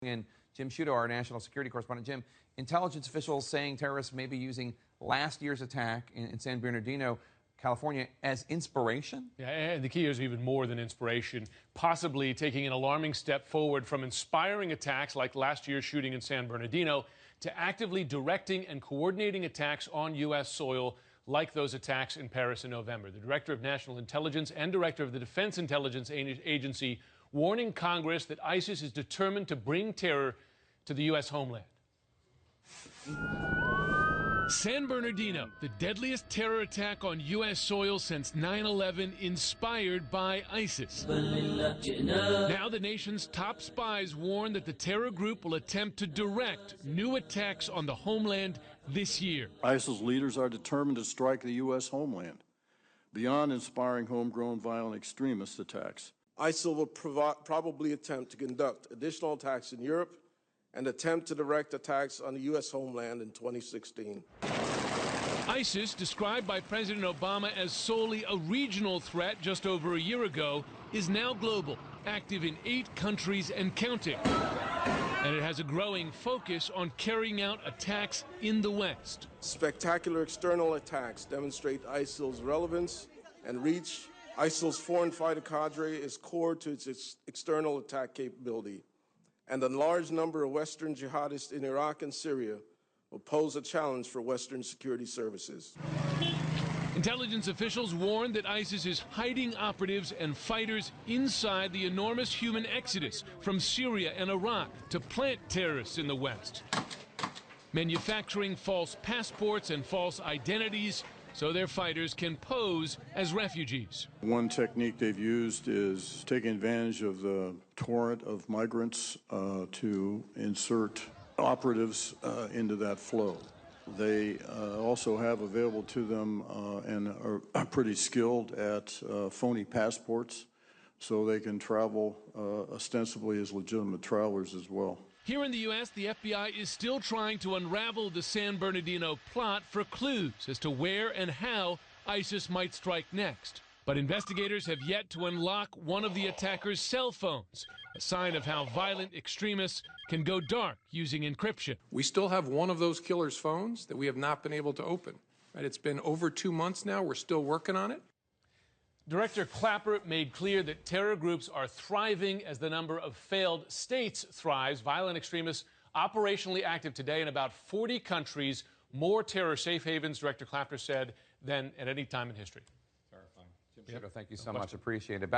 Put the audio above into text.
And Jim Sciutto, our national security correspondent. Jim, intelligence officials saying terrorists may be using last year's attack in San Bernardino, California, as inspiration? Yeah, and the key is even more than inspiration, possibly taking an alarming step forward from inspiring attacks like last year's shooting in San Bernardino to actively directing and coordinating attacks on U.S. soil like those attacks in Paris in November. The director of national intelligence and director of the Defense Intelligence Agency warning Congress that ISIS is determined to bring terror to the U.S. homeland. San Bernardino, the deadliest terror attack on U.S. soil since 9/11, inspired by ISIS. Now the nation's top spies warn that the terror group will attempt to direct new attacks on the homeland this year. ISIS leaders are determined to strike the U.S. homeland, beyond inspiring homegrown violent extremist attacks. ISIL will probably attempt to conduct additional attacks in Europe and attempt to direct attacks on the U.S. homeland in 2016. ISIS, described by President Obama as solely a regional threat just over a year ago, is now global, active in 8 countries and counting. And it has a growing focus on carrying out attacks in the West. Spectacular external attacks demonstrate ISIL's relevance and reach. ISIL's foreign fighter cadre is core to its external attack capability, and a large number of Western jihadists in Iraq and Syria will pose a challenge for Western security services. Intelligence officials warn that ISIS is hiding operatives and fighters inside the enormous human exodus from Syria and Iraq to plant terrorists in the West, manufacturing false passports and false identities so their fighters can pose as refugees. One technique they've used is taking advantage of the torrent of migrants to insert operatives into that flow. They also have available to them and are pretty skilled at phony passports, so they can travel ostensibly as legitimate travelers as well. Here in the U.S., the FBI is still trying to unravel the San Bernardino plot for clues as to where and how ISIS might strike next. But investigators have yet to unlock one of the attackers' cell phones, a sign of how violent extremists can go dark using encryption. We still have one of those killer's phones that we have not been able to open. Right? It's been over 2 months now. We're still working on it. Director Clapper made clear that terror groups are thriving as the number of failed states thrives. Violent extremists operationally active today in about 40 countries, more terror safe havens, Director Clapper said, than at any time in history. Terrifying. Jim Sciutto, thank you so much. Appreciate it.